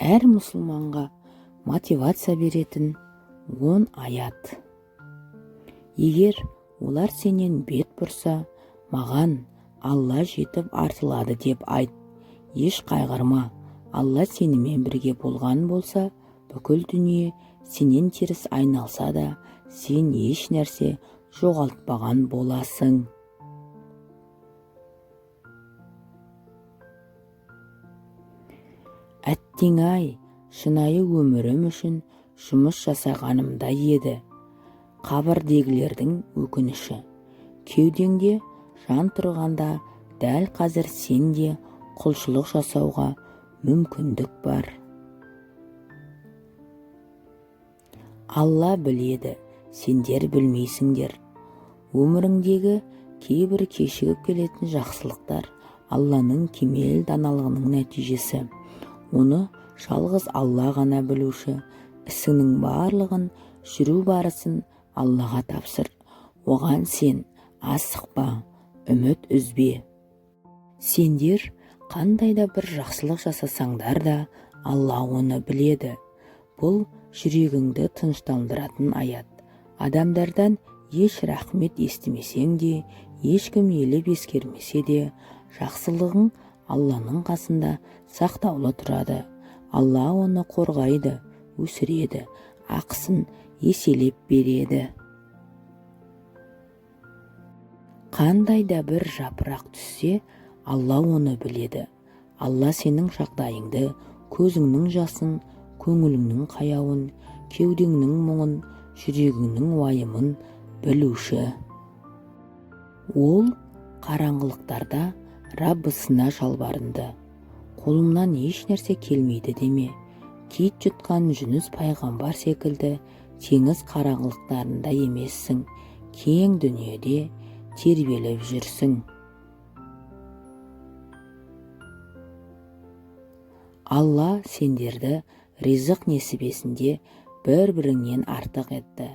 әр мұсылманға мотивация беретін 10 аят. Егер олар сенен бет бұрса, маған Алла жетіп артылады деп айт. Еш қайғырма, Алла сенімен бірге болған болса, бүкіл дүние сенен теріс айналса да, сен еш нәрсе жоғалтпаған боласың. Әттең-ай, шынайы өмірім үшін жұмыс жасағанымда еді. Қабірдегілердің өкініші. Кеудеңде жан тұрғанда дәл қазір сенде құлшылық жасауға мүмкіндік бар. Алла біледі, сендер білмейсіңдер. Өміріңдегі кейбір кешігіп келетін жақсылықтар Алланың кемел даналығының нәтижесі. Оны жалғыз Алла ғана білуші. Ісіңнің барлығын, жүру барысын Аллаға тапсыр. Оған сен асықпа, үміт үзбе. Сендер қандай да бір жақсылық жасасаңдар да, Алла оны біледі. Бұл жүрегіңді тыныштандыратын аят. Адамдардан еш рахмет естімесең де, ешкім елеп ескермесе де, жақсылығың Алланың қасында сақтаулы тұрады. Алла оны қорғайды, өсіреді, ақысын еселеп береді. Қандай да бір жапырақ түссе, Алла оны біледі. Алла сенің жағдайыңды, көзіңнің жасын, көңіліңнің қаяуын, кеудеңнің мұңын, жүрегіңнің уайымын білуші. Ол қараңғылықтарда Раббысына жалбарынды. Қолымнан еш нәрсе келмейді деме. Кит жұтқан Жүніс пайғамбар секілді теңіз қараңғылықтарында емессің. Кең дүниеде тербеліп жүрсің. Алла сендерді ризық несібесінде бір-біріңнен артық етті.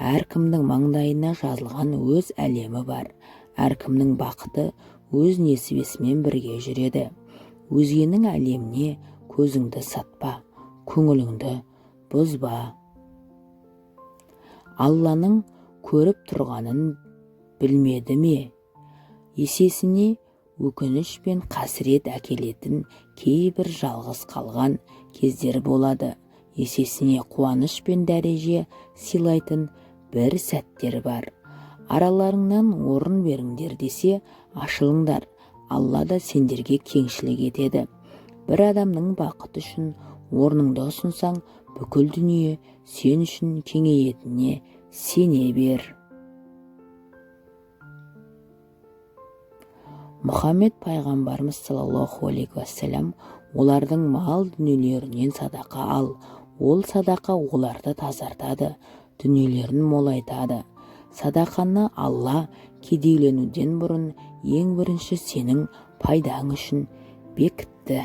Әркімнің маңдайына жазылған өз әлемі бар. Әркімнің бақыты өз несібесімен бірге жүреді. Өзгенің әлеміне көзіңді сатпа, көңіліңді бұзба. Алланың көріп тұрғанын білмеді ме? Есесіне өкініш пен қасірет әкелетін кейбір жалғыз қалған кездер болады. Есесіне қуаныш пен дәреже сыйлайтын бір сәттер бар. Араларыңнан орын беріңдер десе, ашылыңдар. Алла да сендерге кеңшілік етеді. Бір адамның бақыты үшін орныңды ұсынсаң, бүкіл дүние сен үшін кеңейетініне сене бер. Мұхаммед пайғамбарымыз саллаллаху алейхи уассалам олардың мал дүниелерінен садақа ал. Ол садақа оларды тазартады, дүниелерін молайтады. Садақаны Алла кедейленуден бұрын ең бірінші сенің пайдаң үшін бекітті.